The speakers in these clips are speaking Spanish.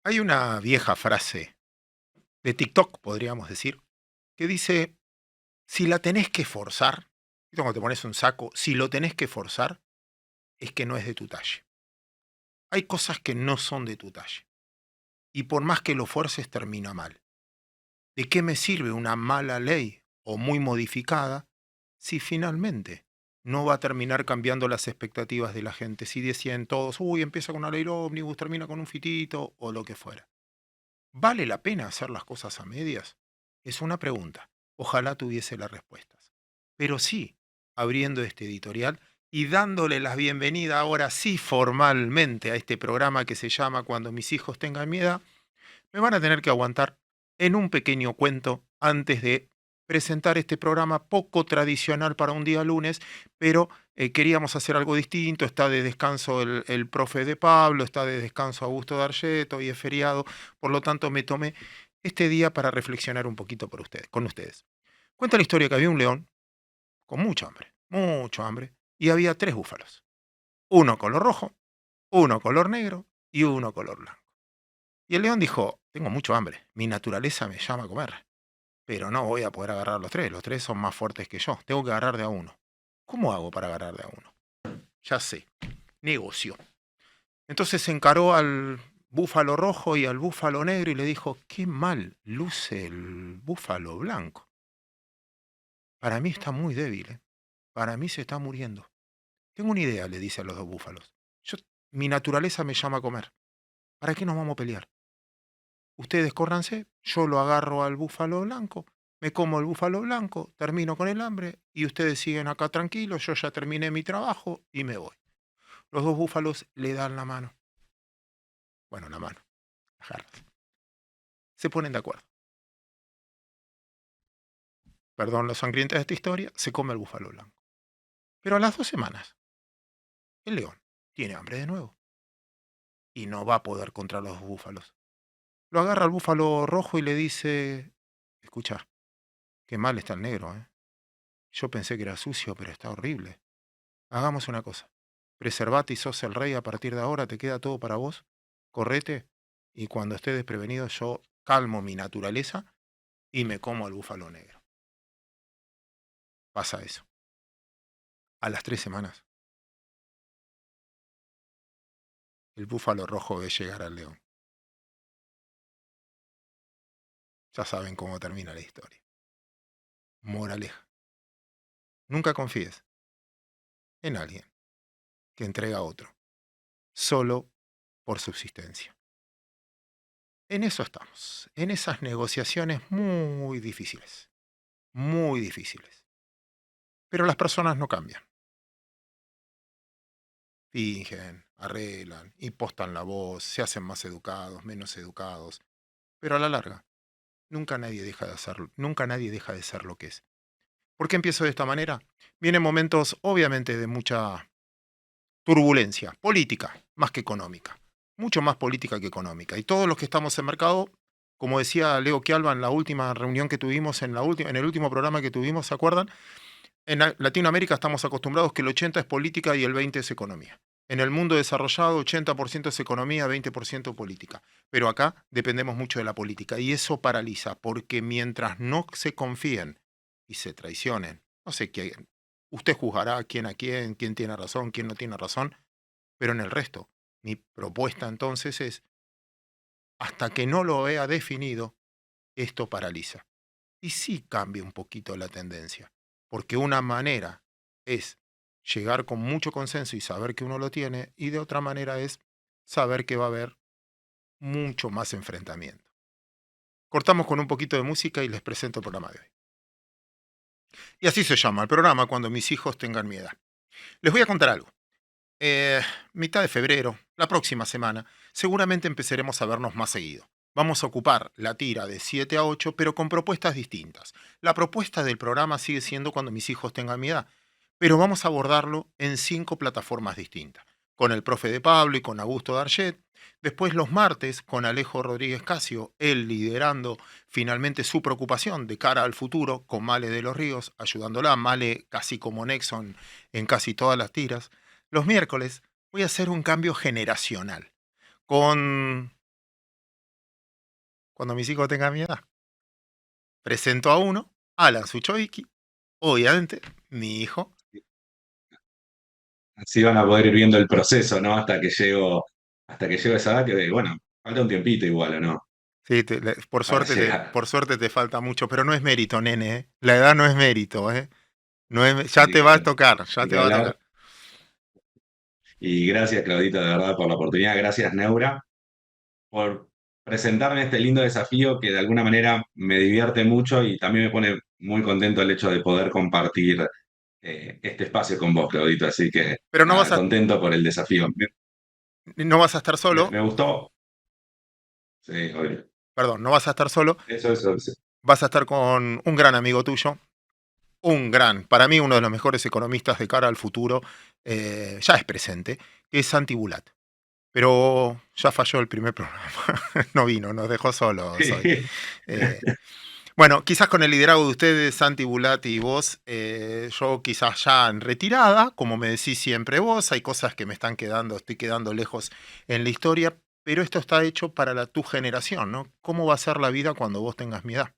Hay una vieja frase de TikTok, podríamos decir, que dice, si la tenés que forzar, cuando te pones un saco, si lo tenés que forzar, es que no es de tu talle. Hay cosas que no son de tu talle. Y por más que lo fuerces, termina mal. ¿De qué me sirve una mala ley o muy modificada si finalmente no va a terminar cambiando las expectativas de la gente? Si decían todos, uy, empieza con una ley ómnibus, termina con un fitito o lo que fuera. ¿Vale la pena hacer las cosas a medias? Es una pregunta. Ojalá tuviese las respuestas. Pero sí, abriendo este editorial y dándole la bienvenida ahora sí formalmente a este programa que se llama Cuando mis hijos tengan mi edad, me van a tener que aguantar en un pequeño cuento antes de presentar este programa poco tradicional para un día lunes, pero queríamos hacer algo distinto. Está de descanso el profe de Pablo, está de descanso Augusto D'Argeto y es feriado, por lo tanto me tomé este día para reflexionar un poquito con ustedes. Cuenta la historia que había un león con mucho hambre, y había tres búfalos, uno color rojo, uno color negro y uno color blanco. Y el león dijo, tengo mucho hambre, mi naturaleza me llama a comer, pero no voy a poder agarrar los tres son más fuertes que yo, tengo que agarrar de a uno. ¿Cómo hago para agarrar de a uno? Ya sé, negocio. Entonces encaró al búfalo rojo y al búfalo negro y le dijo, qué mal luce el búfalo blanco. Para mí está muy débil, ¿eh? Para mí se está muriendo. Tengo una idea, le dice a los dos búfalos. Yo, mi naturaleza me llama a comer. ¿Para qué nos vamos a pelear? Ustedes córranse, yo lo agarro al búfalo blanco, me como el búfalo blanco, termino con el hambre y ustedes siguen acá tranquilos, yo ya terminé mi trabajo y me voy. Los dos búfalos le dan la mano. Bueno, la mano, las garras. Se ponen de acuerdo. Perdón los sangrientos de esta historia, se come el búfalo blanco. Pero a las 2 semanas, el león tiene hambre de nuevo y no va a poder contra los búfalos. Lo agarra al búfalo rojo y le dice, escucha, qué mal está el negro, ¿eh? Yo pensé que era sucio, pero está horrible. Hagamos una cosa. Preservate y sos el rey a partir de ahora, te queda todo para vos. Correte y cuando esté desprevenido yo calmo mi naturaleza y me como al búfalo negro. Pasa eso. A las 3 semanas, el búfalo rojo ve llegar al león. Ya saben cómo termina la historia. Moraleja. Nunca confíes en alguien que entrega a otro, solo por subsistencia. En eso estamos, en esas negociaciones muy difíciles, muy difíciles. Pero las personas no cambian. Fingen, arreglan, impostan la voz, se hacen más educados, menos educados, pero a la larga, nunca nadie deja de hacerlo, nunca nadie deja de ser lo que es. ¿Por qué empiezo de esta manera? Vienen momentos, obviamente, de mucha turbulencia, política, más que económica, mucho más política que económica. Y todos los que estamos en mercado, como decía Leo Chialva en la última reunión que tuvimos, en el último programa que tuvimos, ¿se acuerdan? En Latinoamérica estamos acostumbrados que el 80 es política y el 20 es economía. En el mundo desarrollado, 80% es economía, 20% política. Pero acá dependemos mucho de la política y eso paraliza, porque mientras no se confíen y se traicionen, no sé quién, usted juzgará quién tiene razón, quién no tiene razón, pero en el resto, mi propuesta entonces es, hasta que no lo vea definido, esto paraliza. Y sí cambia un poquito la tendencia, porque una manera es llegar con mucho consenso y saber que uno lo tiene, y de otra manera es saber que va a haber mucho más enfrentamiento. Cortamos con un poquito de música y les presento el programa de hoy. Y así se llama el programa, Cuando mis hijos tengan mi edad. Les voy a contar algo. Eh, Mitad de febrero, la próxima semana, seguramente empezaremos a vernos más seguido. Vamos a ocupar la tira de 7 a 8, pero con propuestas distintas. La propuesta del programa sigue siendo Cuando mis hijos tengan mi edad, pero vamos a abordarlo en 5 plataformas distintas. Con el profe de Pablo y con Augusto Darget. Después los martes con Alejo Rodríguez Casio, él liderando finalmente su preocupación de cara al futuro con Male de los Ríos, ayudándola, Male casi como Nexon en casi todas las tiras. Los miércoles voy a hacer un cambio generacional con cuando mis hijos tengan mi edad. Presento a uno, Alan Suchovicki, obviamente, mi hijo. Así van a poder ir viendo el proceso, ¿no? Hasta que llego a esa edad que, bueno, falta un tiempito igual, ¿o no? Sí, Para llegar. por suerte te falta mucho, pero no es mérito, nene. La edad no es mérito, ¿eh? No es, ya Ni te que va a hablar. tocar, ya Ni te que va a hablar. tocar. Y gracias, Claudita, de verdad, por la oportunidad. Gracias, Neura, por presentarme este lindo desafío que de alguna manera me divierte mucho y también me pone muy contento el hecho de poder compartir este espacio con vos, Claudito. Así que, Pero nada, contento por el desafío. no vas a estar solo, Me gustó. Sí, obvio. perdón, no vas a estar solo, Eso. vas a estar con un gran amigo tuyo, un gran, para mí uno de los mejores economistas de cara al futuro, ya es presente, que es Santi Bulat. Pero ya falló el primer programa, no vino, nos dejó solos hoy. Eh, bueno, quizás con el liderazgo de ustedes, Santi Bulat y vos, yo quizás ya en retirada, como me decís siempre vos, hay cosas que me están quedando, estoy quedando lejos en la historia, pero esto está hecho para tu generación, ¿no? ¿Cómo va a ser la vida cuando vos tengas mi edad?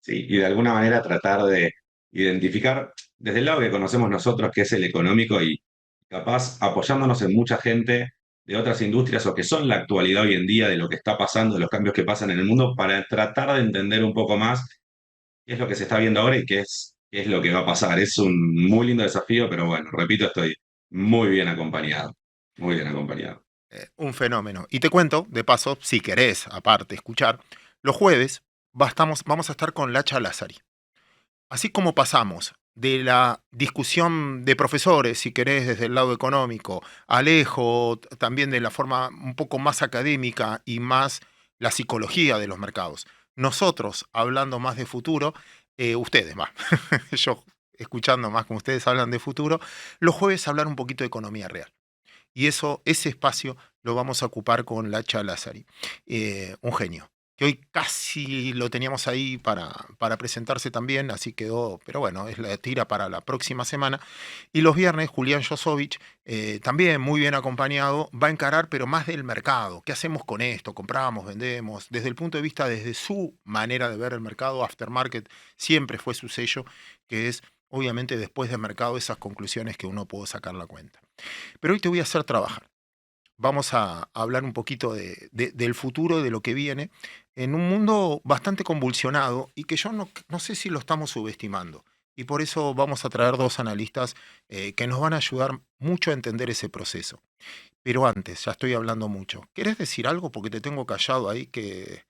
Sí, y de alguna manera tratar de identificar desde el lado que conocemos nosotros, que es el económico, y capaz apoyándonos en mucha gente de otras industrias o que son la actualidad hoy en día de lo que está pasando, de los cambios que pasan en el mundo, para tratar de entender un poco más qué es lo que se está viendo ahora y qué es lo que va a pasar. Es un muy lindo desafío, pero bueno, repito, estoy muy bien acompañado, muy bien acompañado. Un fenómeno. Y te cuento, de paso, si querés, aparte, escuchar, los jueves vamos a estar con Lacha Lázari. Así como pasamos de la discusión de profesores, si querés, desde el lado económico, Alejo, también de la forma un poco más académica y más la psicología de los mercados. Nosotros, hablando más de futuro, ustedes más, yo escuchando más como ustedes hablan de futuro, los jueves hablar un poquito de economía real. Y eso, ese espacio lo vamos a ocupar con Lacha Lázari, un genio. Que hoy casi lo teníamos ahí para presentarse también, así quedó, pero bueno, es la tira para la próxima semana. Y los viernes, Julián Josovich, también muy bien acompañado, va a encarar, pero más del mercado. ¿Qué hacemos con esto? ¿Compramos, vendemos? Desde el punto de vista, desde su manera de ver el mercado, aftermarket siempre fue su sello, que es, obviamente, después del mercado, esas conclusiones que uno puede sacar la cuenta. Pero hoy te voy a hacer trabajar. Vamos a hablar un poquito del futuro, de lo que viene, en un mundo bastante convulsionado y que yo no sé si lo estamos subestimando. Y por eso vamos a traer dos analistas que nos van a ayudar mucho a entender ese proceso. Pero antes, ya estoy hablando mucho. ¿Querés decir algo? Porque te tengo callado ahí que...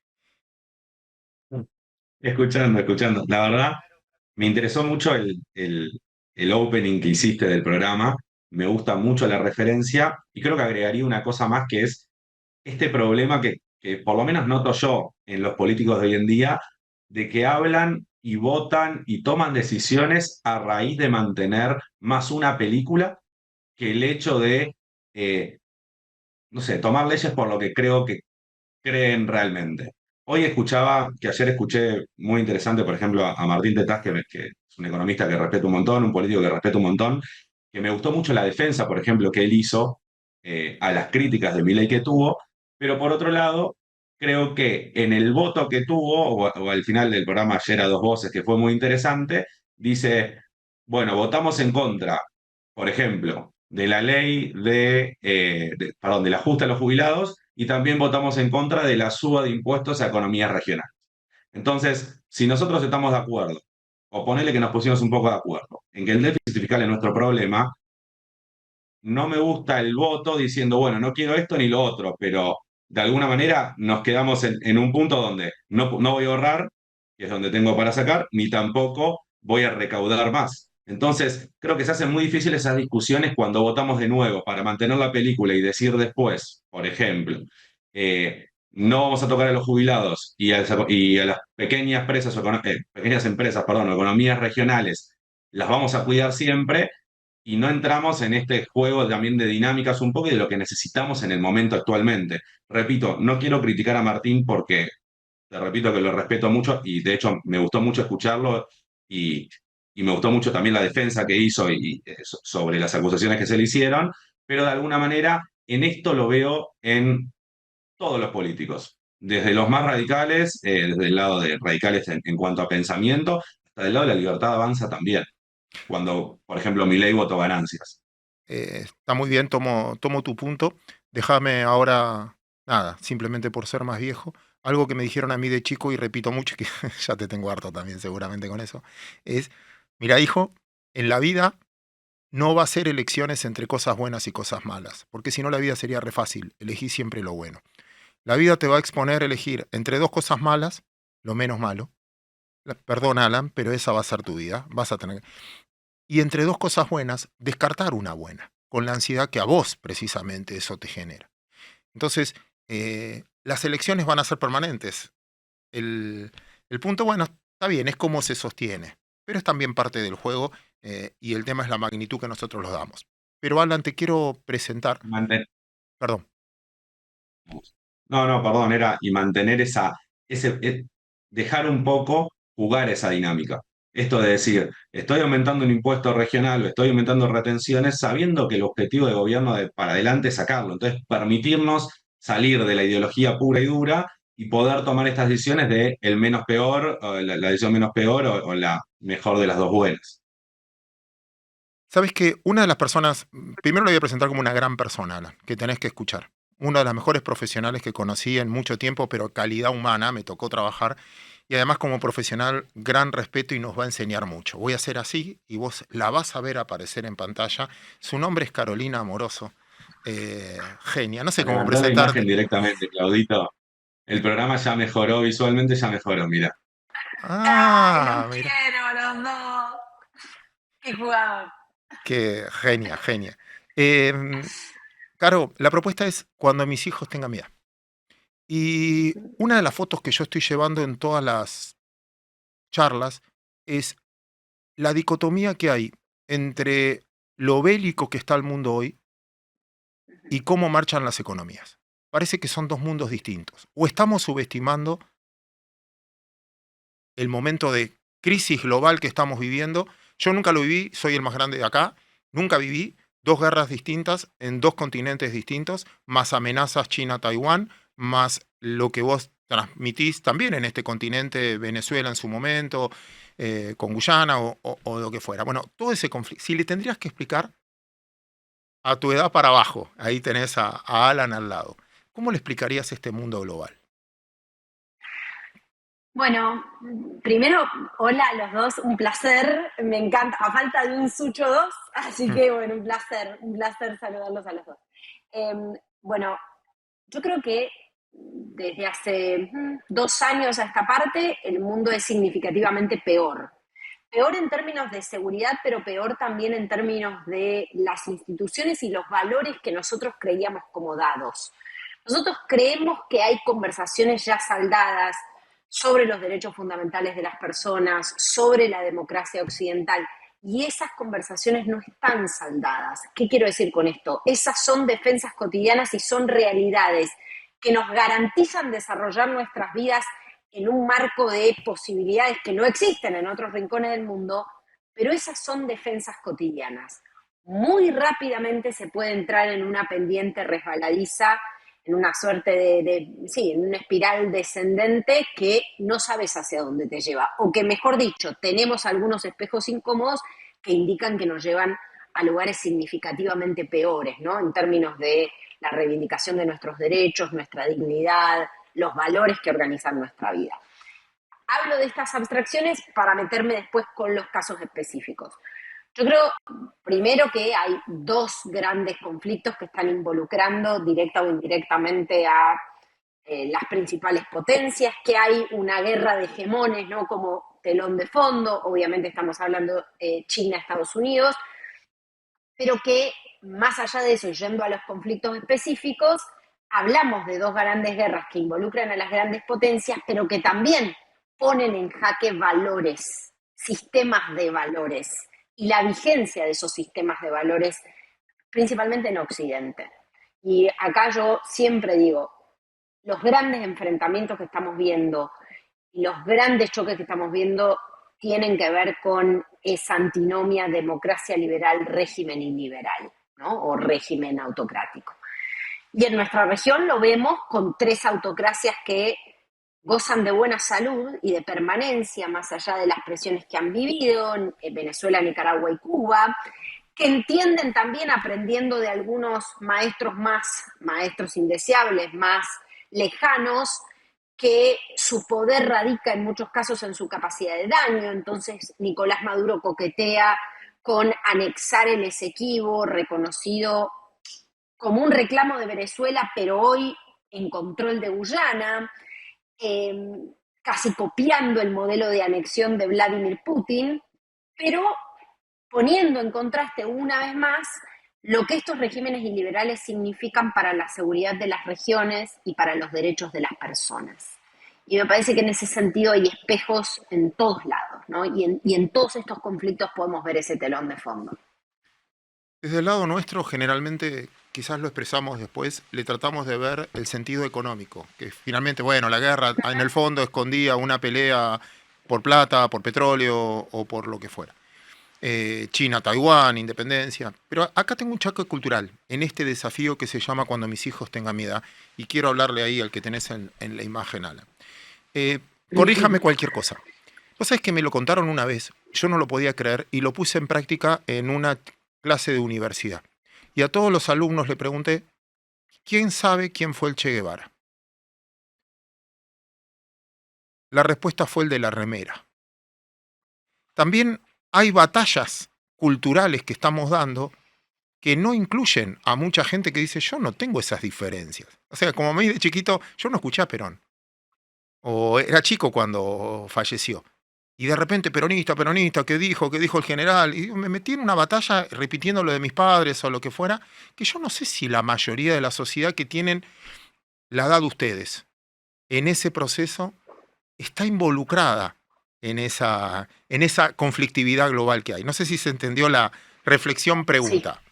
Escuchando. La verdad, me interesó mucho el opening que hiciste del programa. Me gusta mucho la referencia y creo que agregaría una cosa más que es este problema que por lo menos noto yo en los políticos de hoy en día, de que hablan y votan y toman decisiones a raíz de mantener más una película que el hecho de, eh, no sé, tomar leyes por lo que creo que creen realmente. Hoy escuchaba, que ayer escuché muy interesante, por ejemplo, a Martín Tetaz, que es un economista que respeto un montón, un político que respeto un montón, que me gustó mucho la defensa, por ejemplo, que él hizo a las críticas de Milei que tuvo, pero por otro lado, creo que en el voto que tuvo, o al final del programa ayer a dos voces, que fue muy interesante, dice, bueno, votamos en contra, por ejemplo, de la ley perdón, del ajuste a los jubilados y también votamos en contra de la suba de impuestos a economías regionales. Entonces, si nosotros estamos de acuerdo, o ponele que nos pusimos un poco de acuerdo, en que el déficit fiscal es nuestro problema, no me gusta el voto diciendo, bueno, no quiero esto ni lo otro, pero de alguna manera nos quedamos en un punto donde no voy a ahorrar, que es donde tengo para sacar, ni tampoco voy a recaudar más. Entonces, creo que se hacen muy difíciles esas discusiones cuando votamos de nuevo para mantener la película y decir después, por ejemplo, no vamos a tocar a los jubilados y a las pequeñas empresas, pequeñas empresas, perdón, o economías regionales, las vamos a cuidar siempre y no entramos en este juego también de dinámicas un poco y de lo que necesitamos en el momento actualmente. Repito, no quiero criticar a Martín porque te repito que lo respeto mucho y de hecho me gustó mucho escucharlo y, y me gustó mucho también la defensa que hizo sobre las acusaciones que se le hicieron, pero de alguna manera en esto lo veo en todos los políticos. desde los más radicales, desde el lado de radicales en cuanto a pensamiento, hasta el lado de la libertad avanza también, cuando, por ejemplo, Milei votó ganancias. Está muy bien, tomo tu punto. Déjame ahora, nada, simplemente por ser más viejo, algo que me dijeron a mí de chico y repito mucho, y que ya te tengo harto también seguramente con eso, es, mira hijo, en la vida no va a ser elecciones entre cosas buenas y cosas malas, porque si no la vida sería re fácil, elegí siempre lo bueno. La vida te va a exponer a elegir entre dos cosas malas, lo menos malo. Perdón, Alan, pero esa va a ser tu vida. Vas a tener. Y entre dos cosas buenas, descartar una buena, con la ansiedad que a vos precisamente eso te genera. Entonces, las elecciones van a ser permanentes. El, el punto, bueno, está bien, es cómo se sostiene, pero es también parte del juego y el tema es la magnitud que nosotros los damos. Pero Alan, te quiero presentar, Manten- perdón, no, no, perdón, era y mantener dejar un poco jugar esa dinámica. Esto de decir, estoy aumentando un impuesto regional o estoy aumentando retenciones sabiendo que el objetivo de gobierno de para adelante es sacarlo. Entonces, permitirnos salir de la ideología pura y dura y poder tomar estas decisiones de el menos peor, o la decisión menos peor o la mejor de las dos buenas. sabes que una de las personas, primero lo voy a presentar como una gran persona, Alan, que tenés que escuchar. Una de las mejores profesionales que conocí en mucho tiempo, pero calidad humana, me tocó trabajar. Y además como profesional, gran respeto y nos va a enseñar mucho. Voy a hacer así y vos la vas a ver aparecer en pantalla. Su nombre es Carolina Amoroso. Genia, no sé cómo Levantó la imagen presentarte. directamente, Claudito. El programa ya mejoró, visualmente ya mejoró, mira. ¡Ay, los Ah, mira, quiero, los dos! ¡Qué jugador! qué genia, genia. Caro, la propuesta es cuando mis hijos tengan mi edad. Y una de las fotos que yo estoy llevando en todas las charlas es la dicotomía que hay entre lo bélico que está el mundo hoy y cómo marchan las economías. Parece que son dos mundos distintos. O estamos subestimando el momento de crisis global que estamos viviendo. Yo nunca lo viví, soy el más grande de acá, nunca viví dos guerras distintas en dos continentes distintos, más amenazas China-Taiwán, más lo que vos transmitís también en este continente, Venezuela en su momento, con Guyana o lo que fuera. Bueno, todo ese conflicto, si le tendrías que explicar a tu edad para abajo, ahí tenés a Alan al lado, ¿cómo le explicarías este mundo global? Bueno, primero, hola a los dos, un placer, me encanta, a falta de un Sucho 2, así que bueno, un placer saludarlos a los dos. Bueno, yo creo que desde hace 2 años a esta parte el mundo es significativamente peor. Peor en términos de seguridad, pero peor también en términos de las instituciones y los valores que nosotros creíamos como dados. Nosotros creemos que hay conversaciones ya saldadas sobre los derechos fundamentales de las personas, sobre la democracia occidental, y esas conversaciones no están saldadas. ¿Qué quiero decir con esto? Esas son defensas cotidianas y son realidades que nos garantizan desarrollar nuestras vidas en un marco de posibilidades que no existen en otros rincones del mundo, pero esas son defensas cotidianas. Muy rápidamente se puede entrar en una pendiente resbaladiza, en una suerte sí, en una espiral descendente que no sabes hacia dónde te lleva, o que mejor dicho, tenemos algunos espejos incómodos que indican que nos llevan a lugares significativamente peores, ¿no? En términos de la reivindicación de nuestros derechos, nuestra dignidad, los valores que organizan nuestra vida. Hablo de estas abstracciones para meterme después con los casos específicos. Yo creo, primero, que hay dos grandes conflictos que están involucrando directa o indirectamente a las principales potencias, que hay una guerra de hegemones, ¿no? Como telón de fondo, obviamente estamos hablando China, Estados Unidos, pero que más allá de eso, yendo a los conflictos específicos, hablamos de dos grandes guerras que involucran a las grandes potencias, pero que también ponen en jaque valores, sistemas de valores y la vigencia de esos sistemas de valores, principalmente en Occidente. Y acá yo siempre digo, los grandes enfrentamientos que estamos viendo y los grandes choques que estamos viendo tienen que ver con esa antinomia democracia liberal, régimen iliberal, ¿no? O régimen autocrático. Y en nuestra región lo vemos con 3 autocracias que gozan de buena salud y de permanencia, más allá de las presiones que han vivido, en Venezuela, Nicaragua y Cuba, que entienden también, aprendiendo de algunos maestros indeseables, más lejanos, que su poder radica en muchos casos en su capacidad de daño. Entonces Nicolás Maduro coquetea con anexar el Esequibo, reconocido como un reclamo de Venezuela, pero hoy en control de Guyana, eh, casi copiando el modelo de anexión de Vladimir Putin, pero poniendo en contraste una vez más lo que estos regímenes iliberales significan para la seguridad de las regiones y para los derechos de las personas. Y me parece que en ese sentido hay espejos en todos lados, ¿no? Y en todos estos conflictos podemos ver ese telón de fondo. Desde el lado nuestro, generalmente, quizás lo expresamos después, le tratamos de ver el sentido económico, que finalmente, bueno, la guerra en el fondo escondía una pelea por plata, por petróleo o por lo que fuera. China, Taiwán, independencia. Pero acá tengo un choque cultural en este desafío que se llama Cuando mis hijos tengan mi edad, y quiero hablarle ahí al que tenés en la imagen, Alan. Corríjame cualquier cosa. Vos sabés que me lo contaron una vez, yo no lo podía creer y lo puse en práctica en una clase de universidad. Y a todos los alumnos le pregunté, ¿quién sabe quién fue el Che Guevara? La respuesta fue el de la remera. También hay batallas culturales que estamos dando que no incluyen a mucha gente que dice, yo no tengo esas diferencias. O sea, como a mí de chiquito, yo no escuché a Perón. O era chico cuando falleció. Y de repente, peronista, ¿qué dijo? ¿Qué dijo el general? Y me metí en una batalla repitiendo lo de mis padres o lo que fuera, que yo no sé si la mayoría de la sociedad que tienen la edad de ustedes en ese proceso está involucrada en esa conflictividad global que hay. No sé si se entendió la Sí, reflexión-pregunta.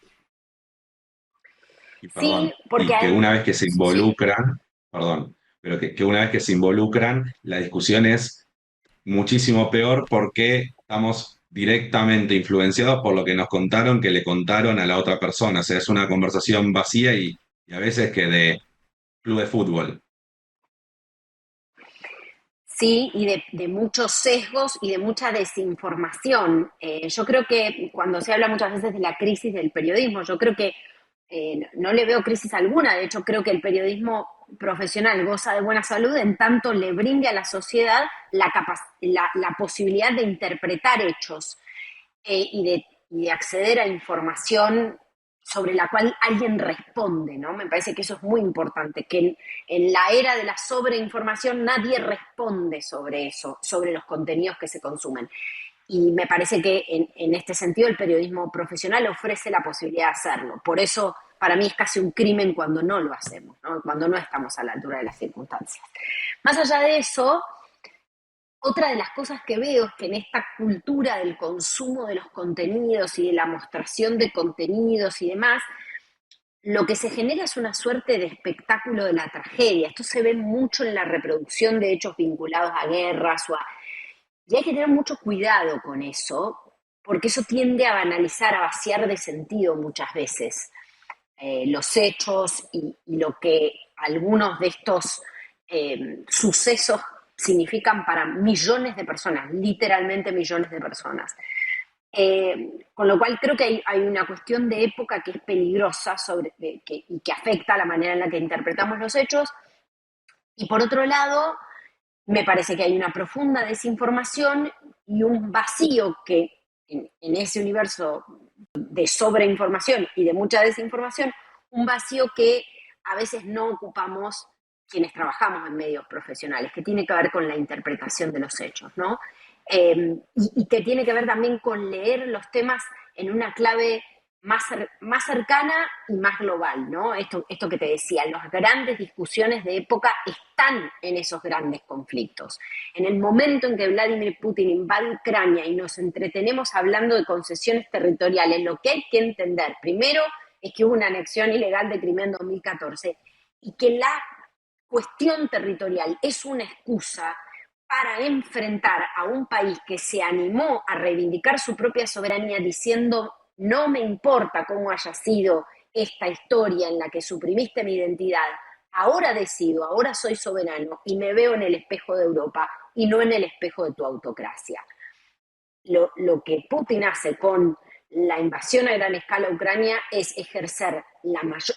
Y sí, perdón, porque y que una vez que se sí, involucran, perdón, pero que una vez que se involucran, la discusión es muchísimo peor porque estamos directamente influenciados por lo que nos contaron, que le contaron a la otra persona. O sea, es una conversación vacía y a veces que de club de fútbol. sí, y de muchos sesgos y de mucha desinformación. Yo creo que cuando se habla muchas veces de la crisis del periodismo, yo creo que no le veo crisis alguna. De hecho, creo que el periodismo profesional goza de buena salud en tanto le brinde a la sociedad la posibilidad de interpretar hechos y de acceder a información sobre la cual alguien responde, ¿no? Me parece que eso es muy importante, que en la era de la sobreinformación nadie responde sobre eso, sobre los contenidos que se consumen. Y me parece que en este sentido el periodismo profesional ofrece la posibilidad de hacerlo. Por eso para mí es casi un crimen cuando no lo hacemos, ¿no? Cuando no estamos a la altura de las circunstancias. Más allá de eso, otra de las cosas que veo es que en esta cultura del consumo de los contenidos y de la mostración de contenidos y demás, lo que se genera es una suerte de espectáculo de la tragedia. Esto se ve mucho en la reproducción de hechos vinculados a guerras y hay que tener mucho cuidado con eso, porque eso tiende a banalizar, a vaciar de sentido muchas veces los hechos y lo que algunos de estos sucesos significan para millones de personas, literalmente millones de personas. Con lo cual creo que hay una cuestión de época que es peligrosa y que afecta la manera en la que interpretamos los hechos. Y por otro lado, me parece que hay una profunda desinformación y un vacío que en ese universo de sobreinformación y de mucha desinformación, un vacío que a veces no ocupamos quienes trabajamos en medios profesionales, que tiene que ver con la interpretación de los hechos, ¿no? Y que tiene que ver también con leer los temas en una clave más cercana y más global, ¿no? Esto que te decía, las grandes discusiones de época están en esos grandes conflictos. En el momento en que Vladimir Putin invade Ucrania y nos entretenemos hablando de concesiones territoriales, lo que hay que entender primero es que hubo una anexión ilegal de Crimea en 2014 y que la cuestión territorial es una excusa para enfrentar a un país que se animó a reivindicar su propia soberanía diciendo no me importa cómo haya sido esta historia en la que suprimiste mi identidad, ahora decido, ahora soy soberano y me veo en el espejo de Europa y no en el espejo de tu autocracia. Lo que Putin hace con la invasión a gran escala a Ucrania es ejercer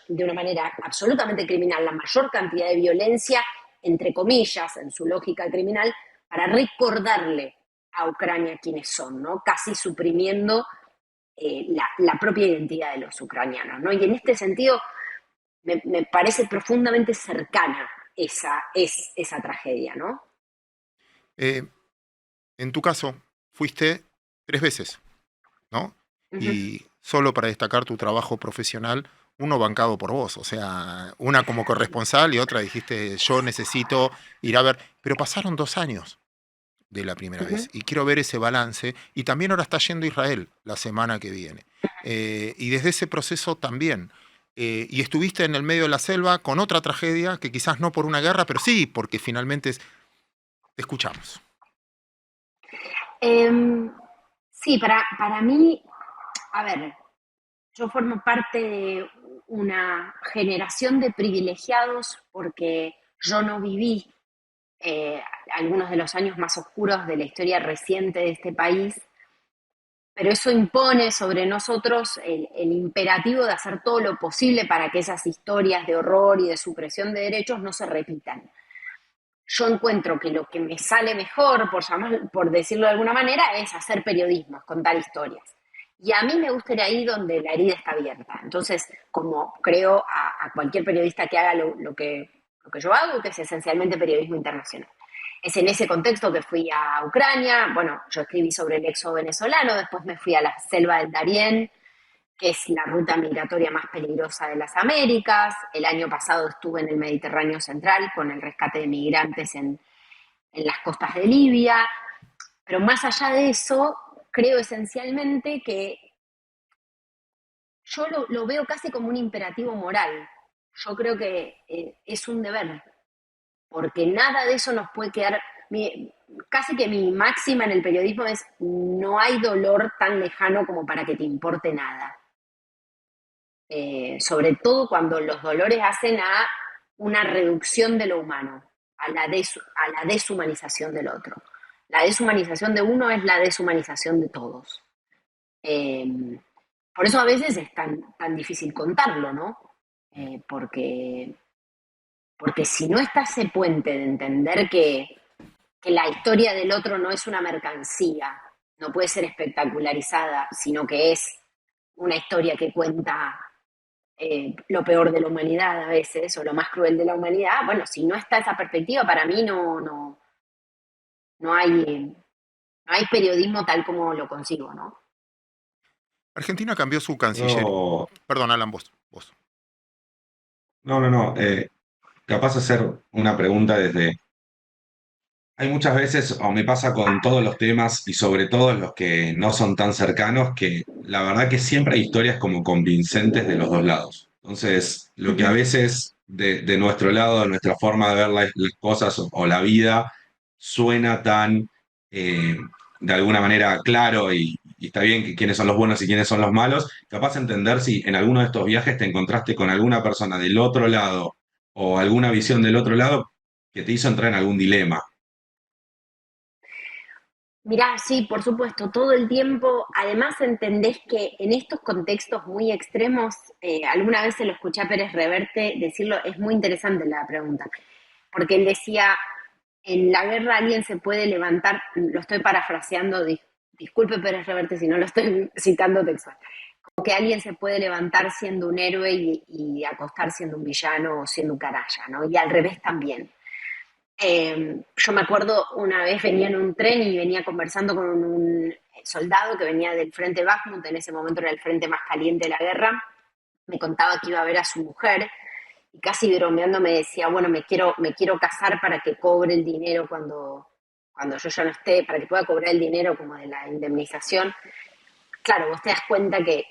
de una manera absolutamente criminal la mayor cantidad de violencia, entre comillas, en su lógica criminal, para recordarle a Ucrania quiénes son, ¿no? Casi suprimiendo la propia identidad de los ucranianos, ¿no? Y en este sentido me parece profundamente cercana esa tragedia, ¿no? Eh, en tu caso, fuiste 3 veces, ¿no? Uh-huh. Y solo para destacar tu trabajo profesional, uno bancado por vos, o sea, una como corresponsal y otra dijiste, yo necesito ir a ver, pero pasaron 2 años de la primera Uh-huh. vez y quiero ver ese balance y también ahora está yendo a Israel la semana que viene. Y desde ese proceso también. Y estuviste en el medio de la selva con otra tragedia que quizás no por una guerra, pero sí, porque finalmente te escuchamos. Sí, para mí, a ver, yo formo parte de una generación de privilegiados porque yo no viví eh, algunos de los años más oscuros de la historia reciente de este país, pero eso impone sobre nosotros el imperativo de hacer todo lo posible para que esas historias de horror y de supresión de derechos no se repitan. Yo encuentro que lo que me sale mejor, por decirlo de alguna manera, es hacer periodismo, es contar historias. Y a mí me gusta ir ahí donde la herida está abierta. Entonces, como creo a cualquier periodista que haga lo que yo hago, que es esencialmente periodismo internacional. Es en ese contexto que fui a Ucrania. Bueno, yo escribí sobre el éxodo venezolano, después me fui a la selva del Darién, que es la ruta migratoria más peligrosa de las Américas. El año pasado estuve en el Mediterráneo Central con el rescate de migrantes en las costas de Libia. Pero más allá de eso, creo esencialmente que yo lo veo casi como un imperativo moral. Yo creo que es un deber, porque nada de eso nos puede quedar. Casi que mi máxima en el periodismo es: no hay dolor tan lejano como para que te importe nada. Sobre todo cuando los dolores hacen a una reducción de lo humano, a la deshumanización del otro. La deshumanización de uno es la deshumanización de todos. Eh, por eso a veces es tan difícil contarlo, ¿no? Porque si no está ese puente de entender que la historia del otro no es una mercancía, no puede ser espectacularizada, sino que es una historia que cuenta lo peor de la humanidad a veces, o lo más cruel de la humanidad. Bueno, si no está esa perspectiva, para mí no hay periodismo tal como lo consigo, ¿no? Argentina cambió su canciller. Yo, Perdón, Alan, vos. no. Capaz de hacer una pregunta desde. Hay muchas veces, o me pasa con todos los temas y sobre todo los que no son tan cercanos, que la verdad que siempre hay historias como convincentes de los dos lados. Entonces, lo que a Uh-huh. veces de nuestro lado, de nuestra forma de ver las cosas o la vida, suena tan, de alguna manera, claro y está bien que quiénes son los buenos y quiénes son los malos, capaz de entender si en alguno de estos viajes te encontraste con alguna persona del otro lado o alguna visión del otro lado que te hizo entrar en algún dilema. Mirá, sí, por supuesto, todo el tiempo. Además, entendés que en estos contextos muy extremos, alguna vez se lo escuché a Pérez Reverte decirlo, es muy interesante la pregunta, porque él decía: en la guerra alguien se puede levantar, lo estoy parafraseando, disculpe Pérez Reverte si no lo estoy citando textual, como que alguien se puede levantar siendo un héroe y acostar siendo un villano o siendo un canalla, ¿no? Y al revés también. Yo me acuerdo una vez venía en un tren y venía conversando con un soldado que venía del frente Bakhmut, en ese momento era el frente más caliente de la guerra. Me contaba que iba a ver a su mujer y casi bromeando me decía: bueno, me quiero casar para que cobre el dinero cuando yo ya no esté, para que pueda cobrar el dinero como de la indemnización. Claro, vos te das cuenta que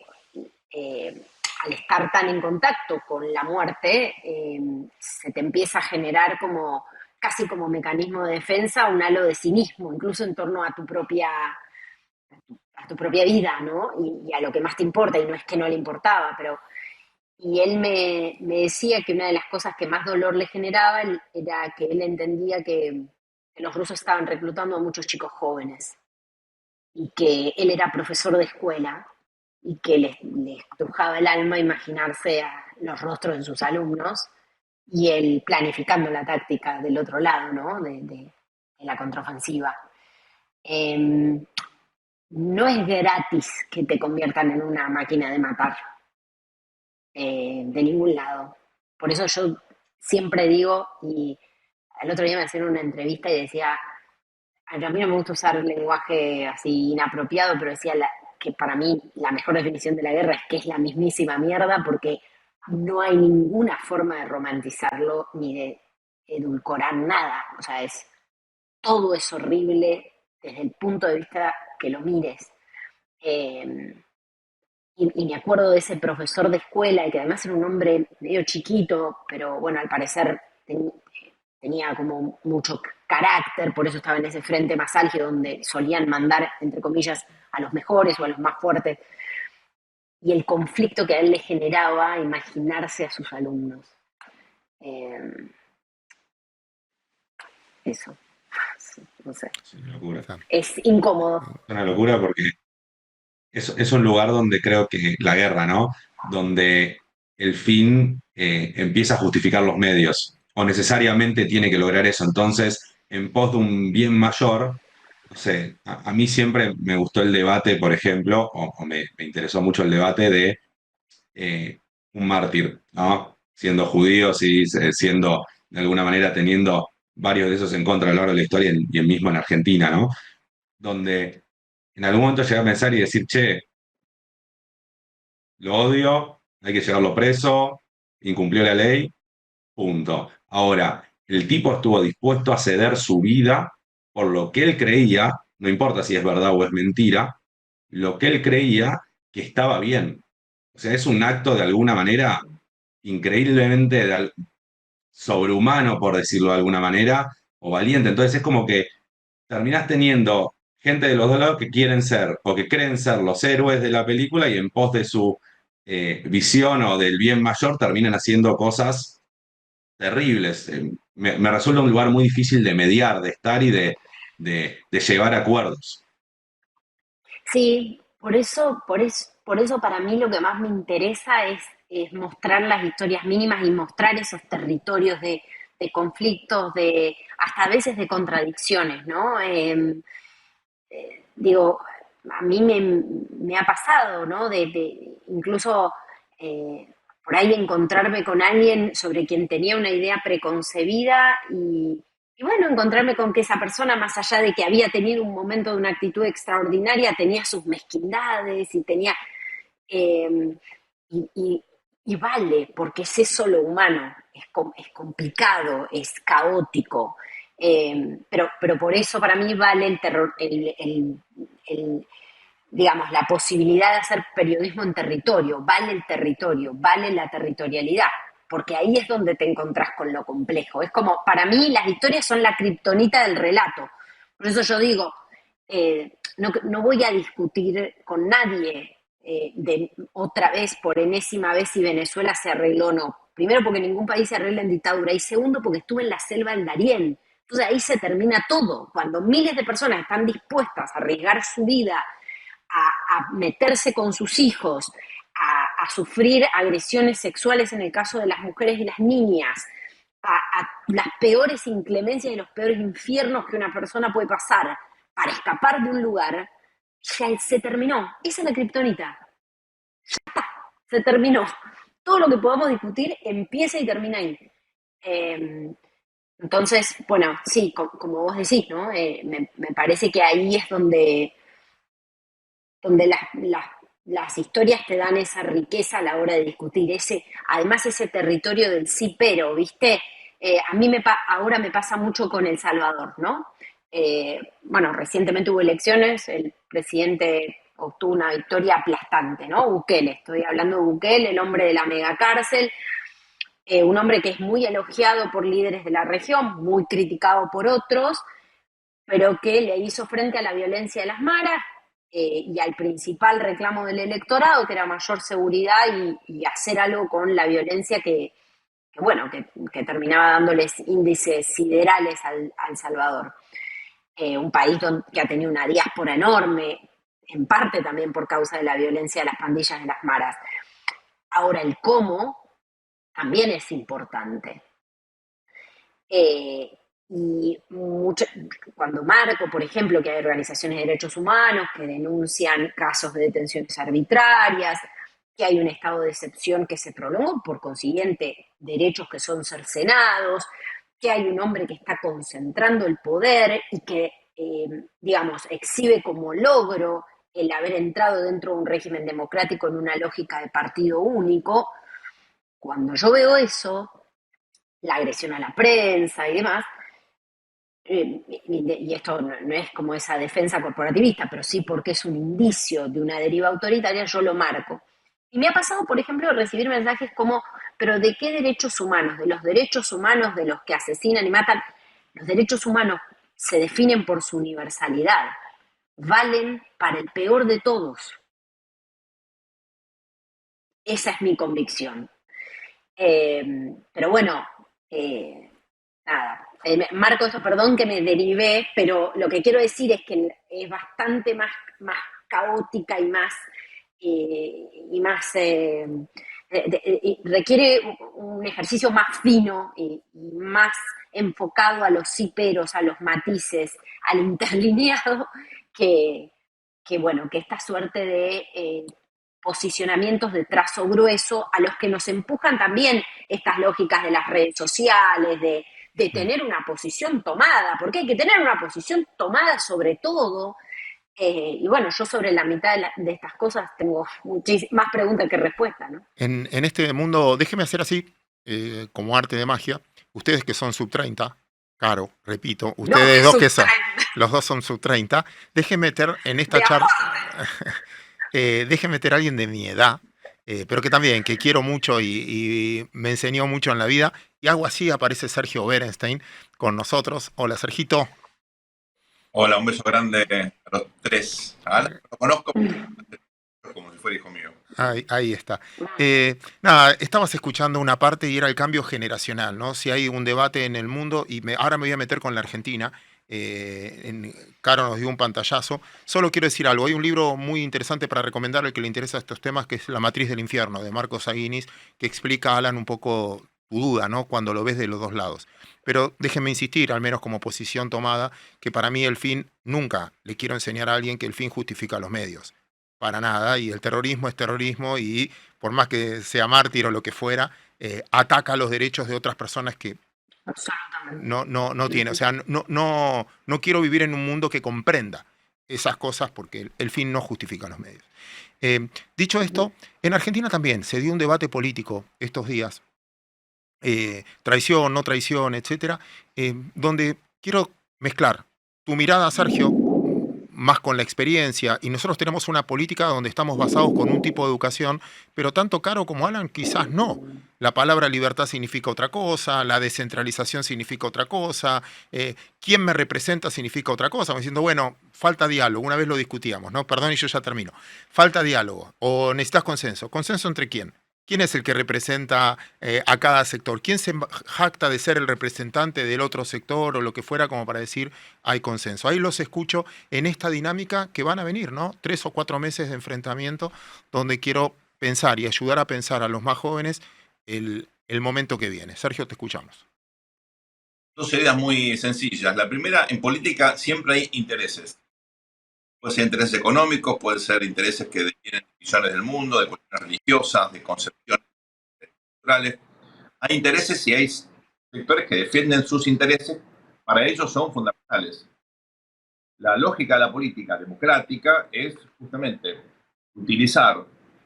eh, al estar tan en contacto con la muerte, se te empieza a generar como casi como mecanismo de defensa un halo de cinismo, incluso en torno a tu propia vida, ¿no? Y a lo que más te importa, y no es que no le importaba, pero Y él me decía que una de las cosas que más dolor le generaba era que él entendía que los rusos estaban reclutando a muchos chicos jóvenes y que él era profesor de escuela y que les estrujaba el alma imaginarse a los rostros de sus alumnos y él planificando la táctica del otro lado, ¿no? De la contraofensiva. Eh, no es gratis que te conviertan en una máquina de matar, de ningún lado. Por eso yo siempre digo, y el otro día me hacían una entrevista y decía, a mí no me gusta usar lenguaje así inapropiado, pero decía que para mí la mejor definición de la guerra es que es la mismísima mierda porque no hay ninguna forma de romantizarlo ni de edulcorar nada. O sea, todo es horrible desde el punto de vista que lo mires. Eh, y me acuerdo de ese profesor de escuela, y que además era un hombre medio chiquito, pero bueno, al parecer tenía como mucho carácter, por eso estaba en ese frente más álgido donde solían mandar, entre comillas, a los mejores o a los más fuertes, y el conflicto que a él le generaba imaginarse a sus alumnos. Eh, eso, no sé. Es una locura. Es incómodo. Es una locura porque es un lugar donde creo que la guerra, ¿no? Donde el fin empieza a justificar los medios, o necesariamente tiene que lograr eso. Entonces, en pos de un bien mayor, no sé, a mí siempre me gustó el debate, por ejemplo, o me interesó mucho el debate de un mártir, ¿no? Siendo judíos y siendo, de alguna manera, teniendo varios de esos en contra a lo largo de la historia y mismo en Argentina, ¿no? Donde en algún momento llegué a pensar y decir, che, lo odio, hay que llevarlo preso, incumplió la ley, punto. Ahora, el tipo estuvo dispuesto a ceder su vida por lo que él creía, no importa si es verdad o es mentira, lo que él creía que estaba bien. O sea, es un acto de alguna manera increíblemente sobrehumano, por decirlo de alguna manera, o valiente. Entonces es como que terminás teniendo gente de los dos lados que quieren ser o que creen ser los héroes de la película y en pos de su visión o del bien mayor terminan haciendo cosas terribles. Me resulta un lugar muy difícil de mediar, de estar y de llevar acuerdos. Sí, por eso para mí lo que más me interesa es mostrar las historias mínimas y mostrar esos territorios de conflictos, hasta a veces de contradicciones, ¿no? Digo, a mí me ha pasado, ¿no? Incluso por ahí encontrarme con alguien sobre quien tenía una idea preconcebida y bueno, encontrarme con que esa persona, más allá de que había tenido un momento de una actitud extraordinaria, tenía sus mezquindades y tenía... eh, y, y- y vale, porque es eso lo humano, es complicado, es caótico, pero por eso para mí vale el terror, el, digamos, la posibilidad de hacer periodismo en territorio, vale el territorio, vale la territorialidad, porque ahí es donde te encontrás con lo complejo. Es como, para mí las historias son la kriptonita del relato. Por eso yo digo, no voy a discutir con nadie de otra vez, por enésima vez, si Venezuela se arregló o no. Primero porque ningún país se arregla en dictadura y segundo porque estuve en la selva del Darién. Entonces ahí se termina todo. Cuando miles de personas están dispuestas a arriesgar su vida, a meterse con sus hijos, a sufrir agresiones sexuales en el caso de las mujeres y las niñas, a las peores inclemencias y los peores infiernos que una persona puede pasar para escapar de un lugar, ya se terminó. Esa es la kriptonita. Se terminó. Todo lo que podamos discutir empieza y termina ahí. Eh, entonces, bueno, sí, como vos decís, ¿no? Me parece que ahí es donde las historias te dan esa riqueza a la hora de discutir, además ese territorio del sí pero, ¿viste? A mí ahora me pasa mucho con El Salvador, ¿no? Bueno, recientemente hubo elecciones, el presidente obtuvo una victoria aplastante, ¿no? Bukele, estoy hablando de Bukele, el hombre de la megacárcel, un hombre que es muy elogiado por líderes de la región, muy criticado por otros, pero que le hizo frente a la violencia de las maras, y al principal reclamo del electorado, que era mayor seguridad y hacer algo con la violencia que terminaba dándoles índices siderales al Salvador. Un país que ha tenido una diáspora enorme, en parte también por causa de la violencia de las pandillas de las maras. Ahora, el cómo también es importante. Y cuando marco, por ejemplo, que hay organizaciones de derechos humanos que denuncian casos de detenciones arbitrarias, que hay un estado de excepción que se prolongó, por consiguiente, derechos que son cercenados, que hay un hombre que está concentrando el poder y que, digamos, exhibe como logro el haber entrado dentro de un régimen democrático en una lógica de partido único. Cuando yo veo eso, la agresión a la prensa y demás, y esto no es como esa defensa corporativista, pero sí porque es un indicio de una deriva autoritaria, yo lo marco. Y me ha pasado, por ejemplo, recibir mensajes como, pero ¿de qué derechos humanos? ¿De los derechos humanos de los que asesinan y matan? Los derechos humanos se definen por su universalidad, valen para el peor de todos. Esa es mi convicción. Pero bueno, nada, marco esto, perdón que me derivé, pero lo que quiero decir es que es bastante más caótica y requiere un ejercicio más fino y más enfocado a los ciperos, a los matices, al interlineado, que esta suerte de posicionamientos de trazo grueso a los que nos empujan también estas lógicas de las redes sociales, de tener una posición tomada, porque hay que tener una posición tomada sobre todo. Y bueno, yo sobre la mitad de estas cosas tengo más preguntas que respuestas, ¿no? En este mundo, déjeme hacer así, como arte de magia, ustedes que son sub 30, Caro, repito, ustedes No, dos que son, los dos son sub 30, déjenme meter en esta charla, déjenme meter a alguien de mi edad, pero que también, que quiero mucho y me enseñó mucho en la vida, y algo así aparece Sergio Berenstein con nosotros. Hola, Sergito. Hola, un beso grande a los tres. A Alan lo conozco como si fuera hijo mío. Ahí está. Nada, estabas escuchando una parte y era el cambio generacional, ¿no? Si hay un debate en el mundo, y ahora me voy a meter con la Argentina. Caro nos dio un pantallazo. Solo quiero decir algo. Hay un libro muy interesante para recomendar al que le interesa estos temas, que es La matriz del infierno, de Marcos Aguinis, que explica, Alan, un poco tu duda, ¿no? Cuando lo ves de los dos lados. Pero déjenme insistir, al menos como posición tomada, que para mí el fin, nunca le quiero enseñar a alguien que el fin justifica los medios. Para nada, y el terrorismo es terrorismo y por más que sea mártir o lo que fuera, ataca los derechos de otras personas que no tiene. O sea, no quiero vivir en un mundo que comprenda esas cosas porque el fin no justifica los medios. Dicho esto, en Argentina también se dio un debate político estos días, traición, no traición, etcétera, donde quiero mezclar tu mirada, Sergio, más con la experiencia, y nosotros tenemos una política donde estamos basados con un tipo de educación, pero tanto Caro como Alan quizás no. La palabra libertad significa otra cosa, la descentralización significa otra cosa, quién me representa significa otra cosa, diciendo, bueno, falta diálogo, una vez lo discutíamos, ¿no? Perdón, y yo ya termino. Falta diálogo, o necesitas consenso. ¿Consenso entre quién? ¿Quién es el que representa a cada sector? ¿Quién se jacta de ser el representante del otro sector o lo que fuera como para decir hay consenso? Ahí los escucho en esta dinámica que van a venir, ¿no? 3 o 4 meses de enfrentamiento donde quiero pensar y ayudar a pensar a los más jóvenes el momento que viene. Sergio, te escuchamos. Dos ideas muy sencillas. La primera, en política siempre hay intereses. Puede ser intereses económicos, pueden ser intereses que vienen de visiones del mundo, de cuestiones religiosas, de concepciones culturales. Hay intereses y hay sectores que defienden sus intereses. Para ellos son fundamentales. La lógica de la política democrática es justamente utilizar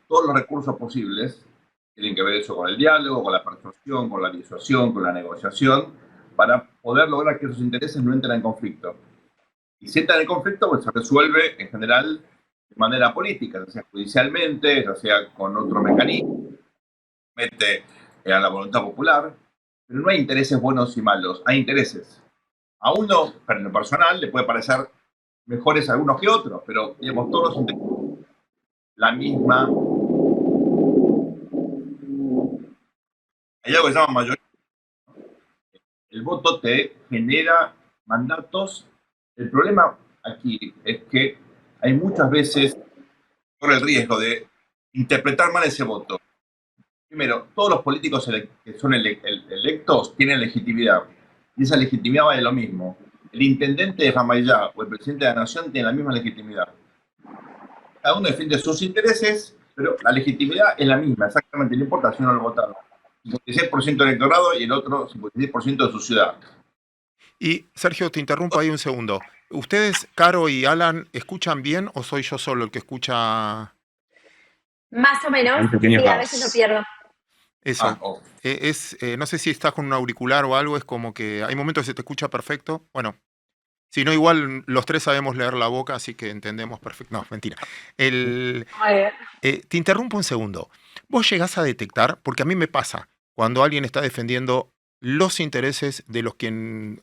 todos los recursos posibles, tienen que ver eso con el diálogo, con la persuasión, con la disuasión, con la negociación, para poder lograr que esos intereses no entren en conflicto. Y si entran en conflicto, pues se resuelve en general de manera política, ya sea judicialmente, ya sea con otro mecanismo, mete a la voluntad popular, pero no hay intereses buenos y malos, hay intereses. A uno, pero en lo personal, le puede parecer mejores algunos que otros, pero digamos, todos la misma. Hay algo que se llama mayoría. El voto te genera mandatos. El problema aquí es que hay muchas veces corre el riesgo de interpretar mal ese voto. Primero, todos los políticos que son electos tienen legitimidad. Y esa legitimidad vale lo mismo. El intendente de Jamayá o el presidente de la nación tienen la misma legitimidad. Cada uno defiende sus intereses, pero la legitimidad es la misma, exactamente. No importa si uno lo votaron. 56% del electorado y el otro 56% de su ciudad. Y Sergio, te interrumpo ahí un segundo. ¿Ustedes, Caro y Alan, escuchan bien o soy yo solo el que escucha Más o menos, Hay pequeños sí, a veces lo gaps. pierdo. eso? Oh. No sé si estás con un auricular o algo, es como que hay momentos que se te escucha perfecto. Bueno, si no, igual los tres sabemos leer la boca, así que entendemos perfecto. No, mentira. Muy bien. Te interrumpo un segundo. Vos llegás a detectar, porque a mí me pasa, cuando alguien está defendiendo los intereses de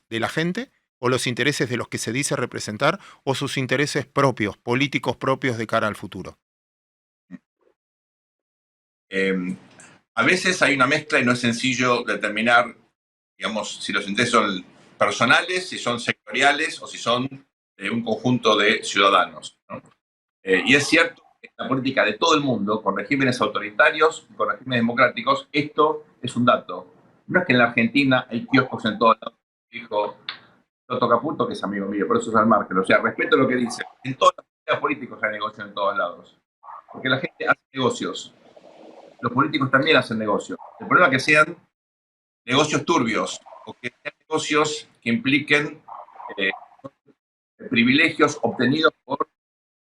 de la gente, o los intereses de los que se dice representar, o sus intereses propios, políticos propios de cara al futuro. A veces hay una mezcla y no es sencillo determinar, digamos, si los intereses son personales, si son sectoriales o si son un conjunto de ciudadanos, ¿no? Y es cierto que en la política de todo el mundo, con regímenes autoritarios y con regímenes democráticos, esto es un dato. No es que en la Argentina hay kioscos en todos lados, dijo Toto Caputo, que es amigo mío, por eso es al margen. O sea, respeto lo que dice. En todas las partidas políticas hay negocios en todos lados. Porque la gente hace negocios. Los políticos también hacen negocios. El problema es que sean negocios turbios o que sean negocios que impliquen eh, privilegios obtenidos por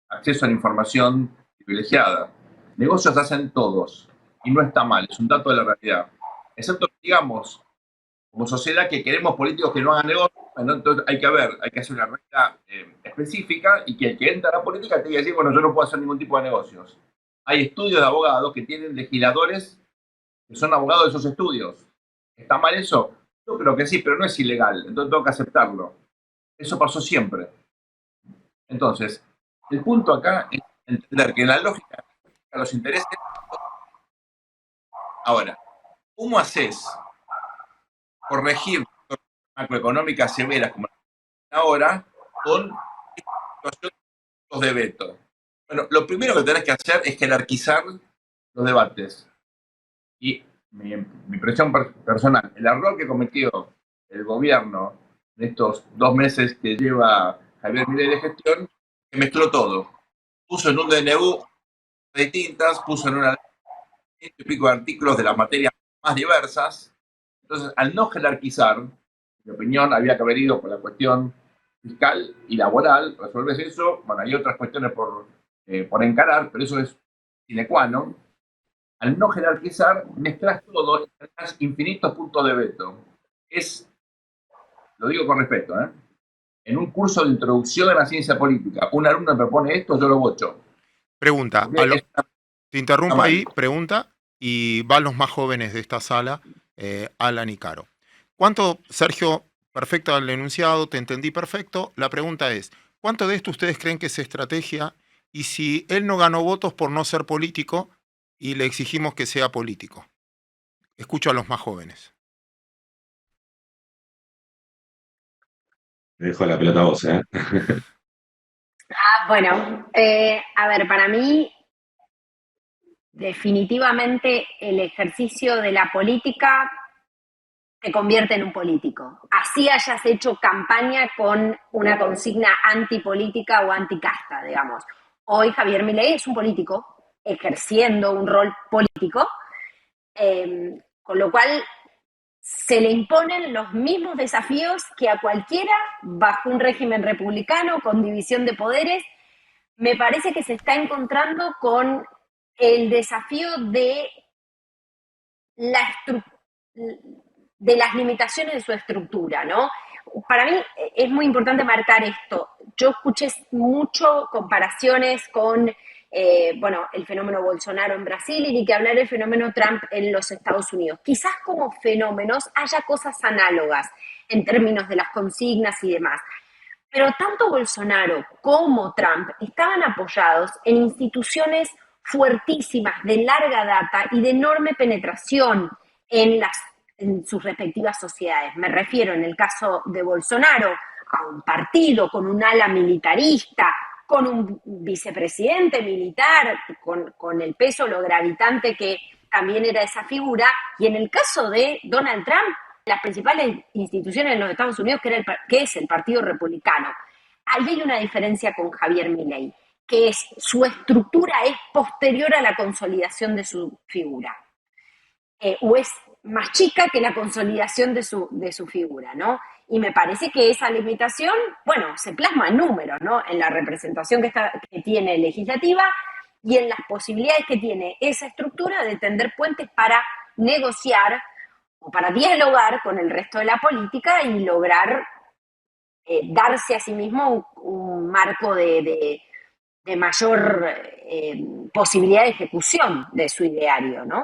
acceso a la información privilegiada. Negocios hacen todos y no está mal, es un dato de la realidad. Excepto que digamos, como sociedad, que queremos políticos que no hagan negocios, bueno, entonces hay que hacer una regla específica y que el que entra a la política te diga decir, bueno, yo no puedo hacer ningún tipo de negocios. Hay estudios de abogados que tienen legisladores que son abogados de esos estudios. ¿Está mal eso? Yo creo que sí, pero no es ilegal, entonces tengo que aceptarlo. Eso pasó siempre. Entonces, el punto acá es entender que la lógica de los intereses. Ahora, ¿cómo haces corregir macroeconómicas severas como ahora con situaciones de veto? Bueno, lo primero que tenés que hacer es jerarquizar los debates. Y mi impresión personal, el error que cometió el gobierno en estos 2 meses que lleva Javier Milei de gestión, que mezcló todo. Puso en un DNU distintas, puso en una y pico de artículos de las materias más diversas. Entonces, al no jerarquizar, en mi opinión, había que haber ido por la cuestión fiscal y laboral, resolves eso. Bueno, hay otras cuestiones por encarar, pero eso es sine qua non. Al no jerarquizar, mezclas todo y tenés infinitos puntos de veto. Lo digo con respeto, en un curso de introducción a la ciencia política, un alumno me propone esto, yo lo bocho. Pregunta, te interrumpo ahí, pregunta, y van los más jóvenes de esta sala, Alan y Caro. ¿Cuánto, Sergio, perfecto el enunciado, te entendí perfecto? La pregunta es, ¿cuánto de esto ustedes creen que es estrategia? Y si él no ganó votos por no ser político y le exigimos que sea político. Escucho a los más jóvenes. Me dejo la pelota a vos, ¿eh? Bueno, a ver, para mí, definitivamente el ejercicio de la política te convierte en un político. Así hayas hecho campaña con una consigna antipolítica o anticasta, digamos. Hoy Javier Milei es un político ejerciendo un rol político, con lo cual se le imponen los mismos desafíos que a cualquiera bajo un régimen republicano con división de poderes. Me parece que se está encontrando con el desafío de las limitaciones de su estructura, ¿no? Para mí es muy importante marcar esto. Yo escuché mucho comparaciones con el fenómeno Bolsonaro en Brasil y ni que hablar del fenómeno Trump en los Estados Unidos. Quizás como fenómenos haya cosas análogas en términos de las consignas y demás. Pero tanto Bolsonaro como Trump estaban apoyados en instituciones fuertísimas, de larga data y de enorme penetración en sus respectivas sociedades. Me refiero, en el caso de Bolsonaro, a un partido con un ala militarista, con un vicepresidente militar, con el peso, lo gravitante que también era esa figura, y en el caso de Donald Trump, las principales instituciones en los Estados Unidos, que es el Partido Republicano. Ahí hay una diferencia con Javier Milei, que es su estructura es posterior a la consolidación de su figura, o es más chica que la consolidación de su figura, ¿no? Y me parece que esa limitación, bueno, se plasma en números, ¿no? En la representación que tiene legislativa y en las posibilidades que tiene esa estructura de tender puentes para negociar o para dialogar con el resto de la política y lograr darse a sí mismo un marco de mayor posibilidad de ejecución de su ideario, ¿no?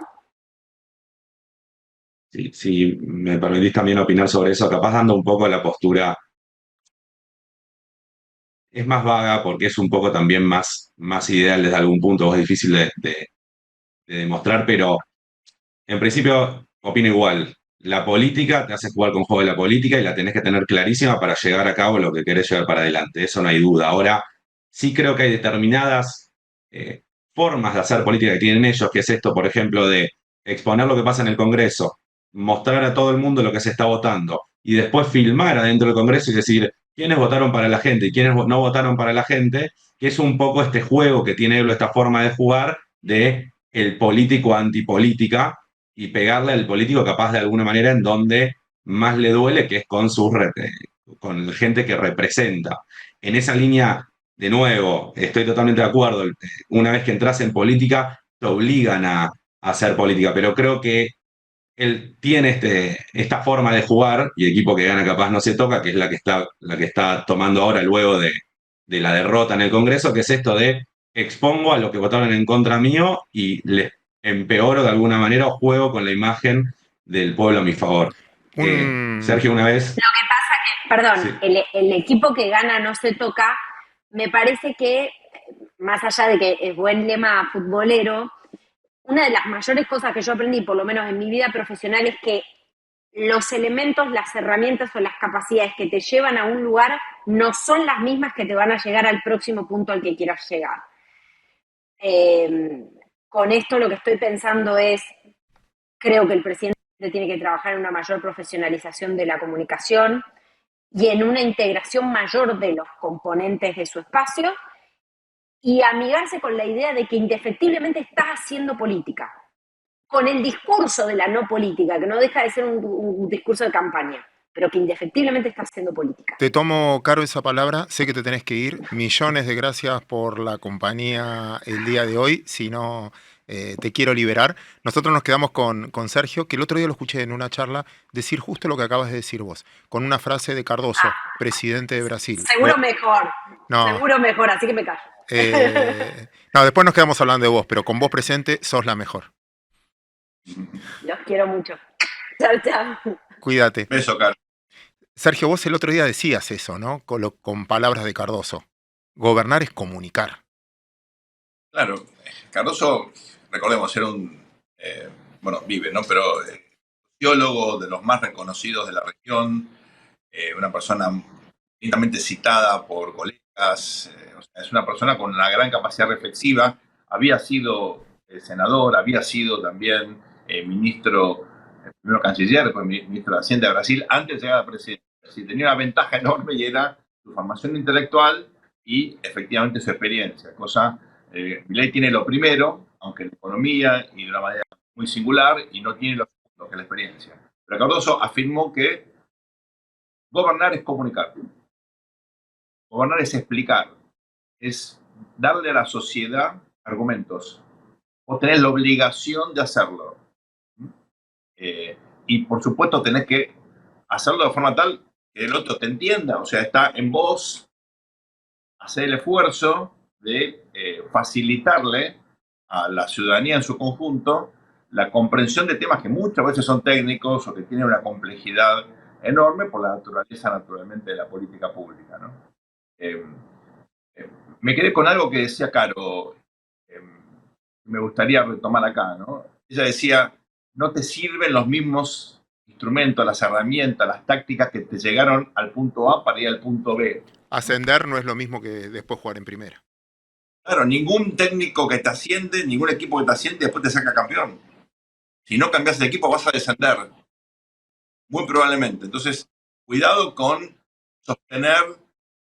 Sí, si me permitís también opinar sobre eso, capaz dando un poco la postura, es más vaga porque es un poco también más ideal desde algún punto, es difícil de demostrar, pero en principio opino igual. La política te hace jugar con juego de la política y la tenés que tener clarísima para llegar a cabo lo que querés llevar para adelante, eso no hay duda. Ahora, sí creo que hay determinadas formas de hacer política que tienen ellos, que es esto, por ejemplo, de exponer lo que pasa en el Congreso, mostrar a todo el mundo lo que se está votando y después filmar adentro del Congreso y decir quiénes votaron para la gente y quiénes no votaron para la gente, que es un poco este juego que tiene esta forma de jugar de el político antipolítica y pegarle al político capaz de alguna manera en donde más le duele, que es con gente que representa. En esa línea, de nuevo, estoy totalmente de acuerdo, una vez que entras en política, te obligan a hacer política, pero creo que él tiene esta forma de jugar y el equipo que gana capaz no se toca, que es la que está tomando ahora luego de la derrota en el Congreso, que es esto de expongo a los que votaron en contra mío y les empeoro de alguna manera o juego con la imagen del pueblo a mi favor. Un, Sergio, una vez... Lo que pasa que, perdón, Sí, el equipo que gana no se toca, me parece que, más allá de que es buen lema futbolero, una de las mayores cosas que yo aprendí, por lo menos en mi vida profesional, es que los elementos, las herramientas o las capacidades que te llevan a un lugar no son las mismas que te van a llegar al próximo punto al que quieras llegar. Con esto lo que estoy pensando es, creo que el presidente tiene que trabajar en una mayor profesionalización de la comunicación y en una integración mayor de los componentes de su espacio y amigarse con la idea de que indefectiblemente estás haciendo política, con el discurso de la no política, que no deja de ser un discurso de campaña, pero que indefectiblemente está haciendo política. Te tomo, Caro, esa palabra. Sé que te tenés que ir. Millones de gracias por la compañía el día de hoy. Si no, te quiero liberar. Nosotros nos quedamos con Sergio, que el otro día lo escuché en una charla decir justo lo que acabas de decir vos, con una frase de Cardoso, presidente de Brasil. Seguro mejor, No, seguro mejor, así que me callo. no, después nos quedamos hablando de vos, pero con vos presente sos la mejor. Los quiero mucho. Chao, chao. Cuídate. Beso, Carlos. Sergio, vos el otro día decías eso, ¿no? Con palabras de Cardoso. Gobernar es comunicar. Claro, Cardoso, recordemos, era bueno, vive, ¿no? Pero sociólogo de los más reconocidos de la región, una persona infinitamente citada por colegas, o sea, es una persona con una gran capacidad reflexiva, había sido senador, había sido también ministro, primero canciller, después ministro de Hacienda de Brasil, antes de llegar a la presidencia. Sí, tenía una ventaja enorme y era su formación intelectual y efectivamente su experiencia, cosa... Milei tiene lo primero, aunque en economía y de una manera muy singular, y no tiene lo segundo, que es la experiencia. Pero Cardoso afirmó que gobernar es comunicar, gobernar es explicar, es darle a la sociedad argumentos. Vos tenés la obligación de hacerlo. Y por supuesto tenés que hacerlo de forma tal que el otro te entienda, o sea, está en vos hacer el esfuerzo de facilitarle a la ciudadanía en su conjunto la comprensión de temas que muchas veces son técnicos o que tienen una complejidad enorme por la naturaleza, naturalmente, de la política pública, ¿no? Eh, eh, Me quedé con algo que decía Caro, me gustaría retomar acá, ¿no? Ella decía, no te sirven los mismos instrumentos, las herramientas, las tácticas que te llegaron al punto A para ir al punto B. Ascender no es lo mismo que después jugar en primera. Claro, ningún técnico que te asciende, ningún equipo que te asciende después te saca campeón. Si no cambias de equipo vas a descender, muy probablemente. Entonces, cuidado con sostener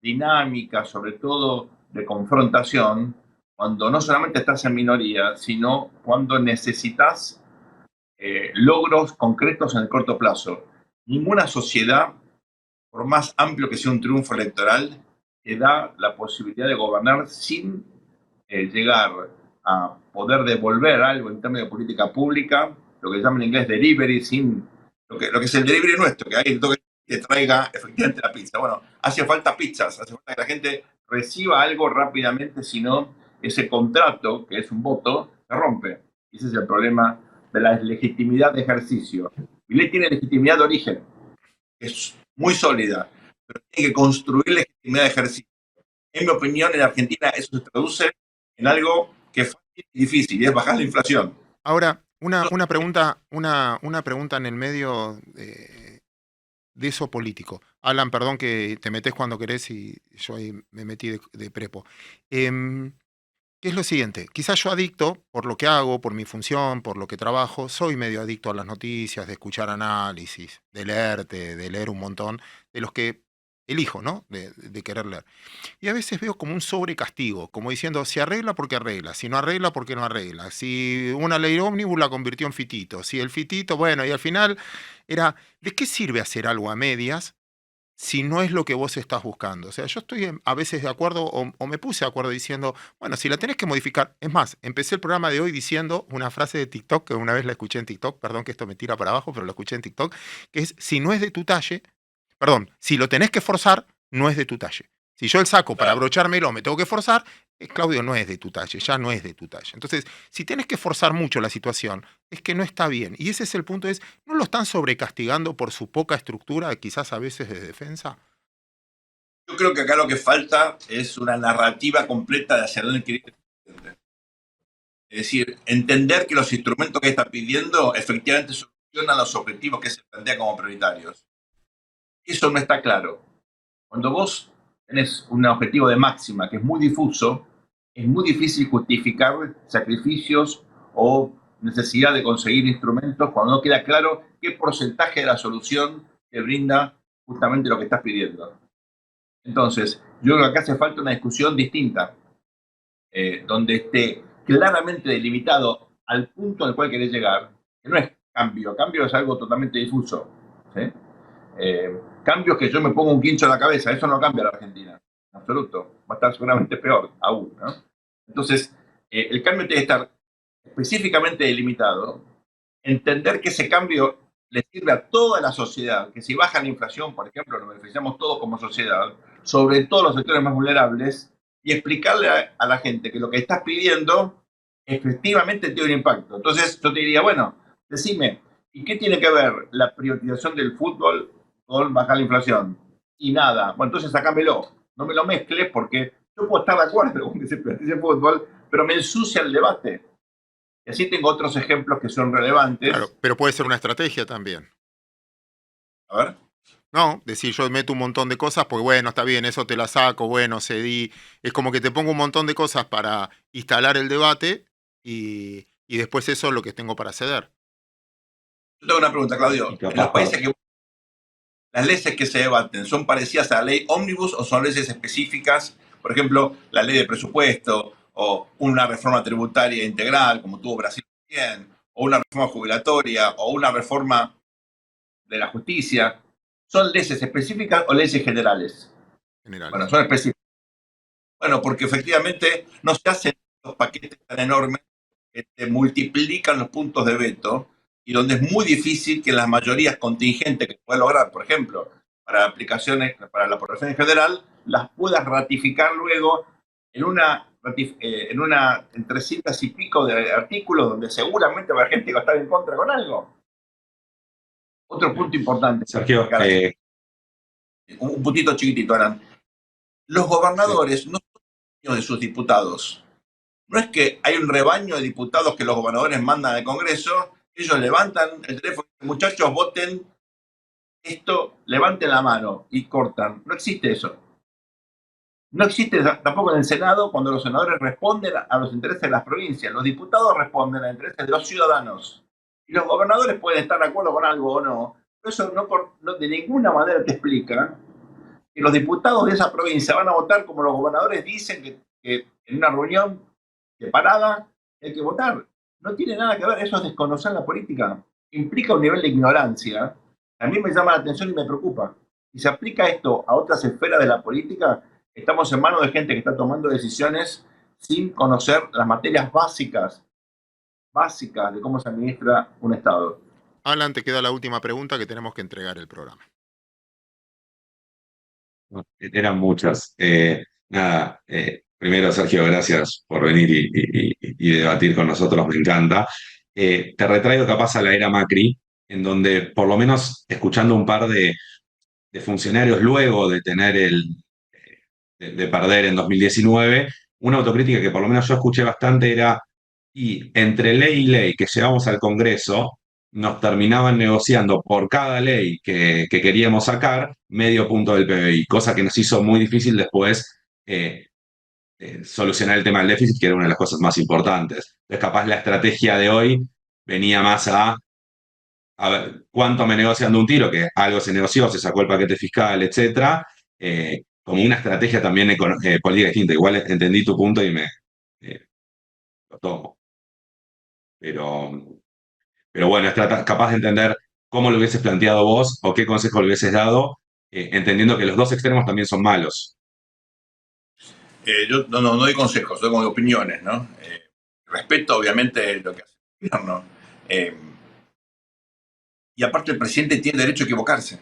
dinámicas, sobre todo de confrontación, cuando no solamente estás en minoría, sino cuando necesitas logros concretos en el corto plazo. Ninguna sociedad, por más amplio que sea un triunfo electoral, te da la posibilidad de gobernar sin llegar a poder devolver algo en términos de política pública, lo que se llama en inglés delivery, sin lo que es el delivery nuestro, que alguien que traiga efectivamente la pizza. Bueno, hace falta pizzas, hace falta que la gente reciba algo rápidamente, si no, ese contrato, que es un voto, se rompe. Ese es el problema de la legitimidad de ejercicio. Milei tiene legitimidad de origen, es muy sólida, pero tiene que construir legitimidad de ejercicio. En mi opinión, en Argentina eso se traduce en algo que es fácil y difícil, y es bajar la inflación. Ahora, una pregunta en el medio de eso político. Alan, perdón que te metes cuando querés y yo ahí me metí de prepo. Que es lo siguiente, quizás yo adicto, por lo que hago, por mi función, por lo que trabajo, soy medio adicto a las noticias, de escuchar análisis, de leer un montón, de los que elijo, ¿no? De querer leer. Y a veces veo como un sobrecastigo, como diciendo, si arregla, porque arregla, si no arregla, porque no arregla, si una ley ómnibus la convirtió en fitito, si el fitito, bueno, y al final era, ¿de qué sirve hacer algo a medias si no es lo que vos estás buscando? O sea, yo estoy a veces de acuerdo o me puse de acuerdo diciendo, bueno, si la tenés que modificar, es más, empecé el programa de hoy diciendo una frase de TikTok, que una vez la escuché en TikTok, perdón que esto me tira para abajo, pero la escuché en TikTok, que es, si no es de tu talle, perdón, si lo tenés que forzar, no es de tu talle. Si yo el saco para abrochármelo me tengo que forzar, Claudio, no es de tu talle, ya no es de tu talle. Entonces, si tienes que forzar mucho la situación, es que no está bien. Y ese es el punto, es, ¿no lo están sobrecastigando por su poca estructura, quizás a veces de defensa? Yo creo que acá lo que falta es una narrativa completa de hacia dónde quiere ir el presidente. Es decir, entender que los instrumentos que está pidiendo efectivamente solucionan los objetivos que se plantean como prioritarios. Eso no está claro. Cuando vos tenés un objetivo de máxima que es muy difuso, es muy difícil justificar sacrificios o necesidad de conseguir instrumentos cuando no queda claro qué porcentaje de la solución te brinda justamente lo que estás pidiendo. Entonces, yo creo que acá hace falta una discusión distinta, donde esté claramente delimitado al punto al cual querés llegar, que no es cambio, cambio es algo totalmente difuso. ¿Sí? Cambios que yo me pongo un quincho en la cabeza, eso no cambia a la Argentina, en absoluto, va a estar seguramente peor aún, ¿no? Entonces, el cambio tiene que estar específicamente delimitado, entender que ese cambio le sirve a toda la sociedad, que si baja la inflación, por ejemplo, nos beneficiamos todos como sociedad, sobre todo los sectores más vulnerables, y explicarle a la gente que lo que estás pidiendo efectivamente tiene un impacto. Entonces, yo te diría, bueno, decime, ¿y qué tiene que ver la privatización del fútbol con bajar la inflación? Y nada, bueno, entonces sacámelo, no me lo mezcles porque yo puedo estar de acuerdo con que se privatice el fútbol, pero me ensucia el debate. Y así tengo otros ejemplos que son relevantes. Claro, pero puede ser una estrategia también. A ver. No, decir yo meto un montón de cosas, pues bueno, está bien, eso te la saco, bueno, cedí. Es como que te pongo un montón de cosas para instalar el debate y después eso es lo que tengo para ceder. Yo tengo una pregunta, Claudio. En los países que las leyes que se debaten, ¿son parecidas a la ley ómnibus o son leyes específicas? Por ejemplo, la ley de presupuesto o una reforma tributaria integral, como tuvo Brasil también, o una reforma jubilatoria o una reforma de la justicia. ¿Son leyes específicas o leyes generales? Generales. Bueno, son específicas. Bueno, porque efectivamente no se hacen los paquetes tan enormes que te multiplican los puntos de veto y donde es muy difícil que las mayorías contingentes que puedas lograr, por ejemplo, para aplicaciones, para la aprobación en general, las puedas ratificar luego en 300 y pico de artículos donde seguramente va a haber gente que va a estar en contra con algo. Otro punto importante. Sergio, un puntito chiquitito, Alan. Los gobernadores no son dueños de sus diputados. No es que hay un rebaño de diputados que los gobernadores mandan al Congreso, ellos levantan el teléfono y dicen, muchachos, voten esto, levanten la mano y cortan. No existe eso. No existe tampoco en el Senado cuando los senadores responden a los intereses de las provincias. Los diputados responden a los intereses de los ciudadanos. Y los gobernadores pueden estar de acuerdo con algo o no. Pero eso no de ninguna manera te explica que los diputados de esa provincia van a votar como los gobernadores dicen que en una reunión separada hay que votar. No tiene nada que ver, eso es desconocer la política. Implica un nivel de ignorancia. A mí me llama la atención y me preocupa. Si se aplica esto a otras esferas de la política, estamos en manos de gente que está tomando decisiones sin conocer las materias básicas de cómo se administra un Estado. Alan, te queda la última pregunta que tenemos que entregar el programa. Eran muchas. Primero, Sergio, gracias por venir y debatir con nosotros, me encanta. Te retraigo capaz a la era Macri, en donde por lo menos escuchando un par de funcionarios luego de tener de perder en 2019, una autocrítica que por lo menos yo escuché bastante era, y entre ley y ley que llevamos al Congreso, nos terminaban negociando por cada ley que queríamos sacar medio punto del PBI, cosa que nos hizo muy difícil después solucionar el tema del déficit, que era una de las cosas más importantes. Entonces, capaz la estrategia de hoy venía más a ver cuánto me negocian de un tiro, que algo se negoció, se sacó el paquete fiscal, etcétera, como una estrategia también política distinta. Igual entendí tu punto y lo tomo. Pero bueno, es capaz de entender cómo lo hubieses planteado vos o qué consejo le hubieses dado, entendiendo que los dos extremos también son malos. Yo no doy consejos, doy como opiniones, ¿no? Respeto, obviamente, lo que hace el gobierno. Y aparte, el presidente tiene derecho a equivocarse.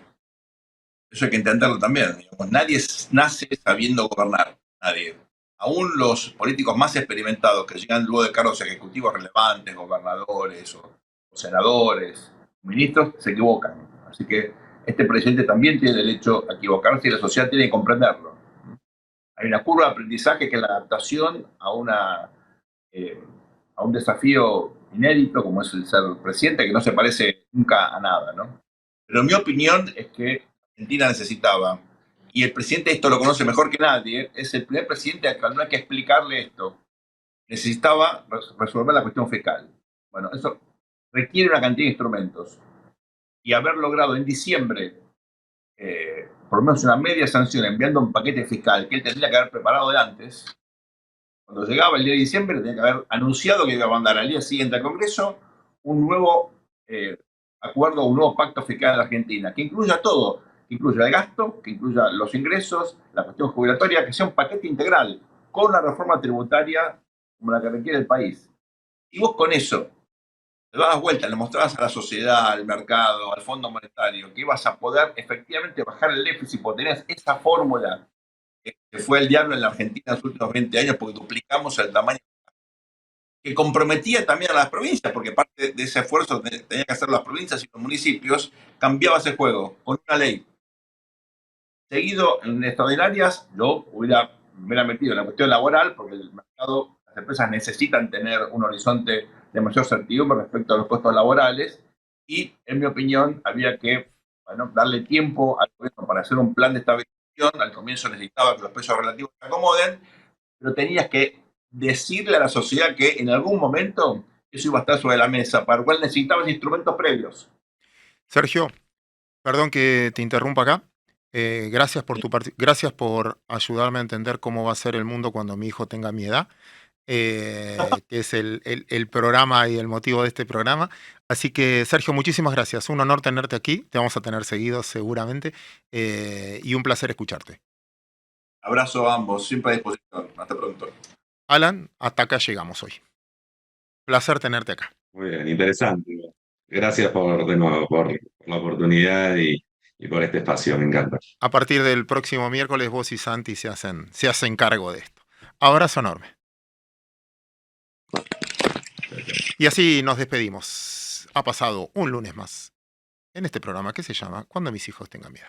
Eso hay que entenderlo también. Digamos, nadie nace sabiendo gobernar. Nadie. Aún los políticos más experimentados que llegan luego de cargos ejecutivos relevantes, gobernadores o senadores, ministros, se equivocan. Así que este presidente también tiene derecho a equivocarse y la sociedad tiene que comprenderlo. Hay una curva de aprendizaje que es la adaptación a un desafío inédito como es el ser presidente, que no se parece nunca a nada, ¿no? Pero mi opinión es que Argentina necesitaba, y el presidente esto lo conoce mejor que nadie, es el primer presidente al que no hay que explicarle esto. Necesitaba resolver la cuestión fiscal. Bueno, eso requiere una cantidad de instrumentos. Y haber logrado en diciembre por lo menos una media sanción enviando un paquete fiscal que él tendría que haber preparado de antes, cuando llegaba el día de diciembre tenía que haber anunciado que iba a mandar al día siguiente al Congreso un nuevo acuerdo, un nuevo pacto fiscal en la Argentina, que incluya todo, que incluya el gasto, que incluya los ingresos, la cuestión jubilatoria, que sea un paquete integral, con una reforma tributaria como la que requiere el país. Y vos con eso le dabas vuelta, le mostrabas a la sociedad, al mercado, al Fondo Monetario, que ibas a poder efectivamente bajar el déficit, porque tenías esa fórmula que fue el diablo en la Argentina en los últimos 20 años, porque duplicamos el tamaño, que comprometía también a las provincias, porque parte de ese esfuerzo que tenían que hacer las provincias y los municipios, cambiaba ese juego con una ley. Seguido en extraordinarias, yo me hubiera metido en la cuestión laboral, porque el mercado, las empresas necesitan tener un horizonte de mayor certidumbre respecto a los costos laborales, y en mi opinión había que darle tiempo al gobierno para hacer un plan de estabilización. Al comienzo necesitaba que los precios relativos se acomoden, pero tenías que decirle a la sociedad que en algún momento eso iba a estar sobre la mesa, para lo cual necesitabas instrumentos previos. Sergio, perdón que te interrumpa acá. Gracias por ayudarme a entender cómo va a ser el mundo cuando mi hijo tenga mi edad. Que es el programa y el motivo de este programa. Así que, Sergio, muchísimas gracias. Un honor tenerte aquí. Te vamos a tener seguidos seguramente. Y un placer escucharte. Abrazo a ambos, siempre a disposición. Hasta pronto. Alan, hasta acá llegamos hoy. Placer tenerte acá. Muy bien, interesante. Gracias de nuevo por la oportunidad y por este espacio, me encanta. A partir del próximo miércoles, vos y Santi se hacen cargo de esto. Abrazo enorme. Y así nos despedimos. Ha pasado un lunes más en este programa que se llama Cuando mis hijos tengan miedo.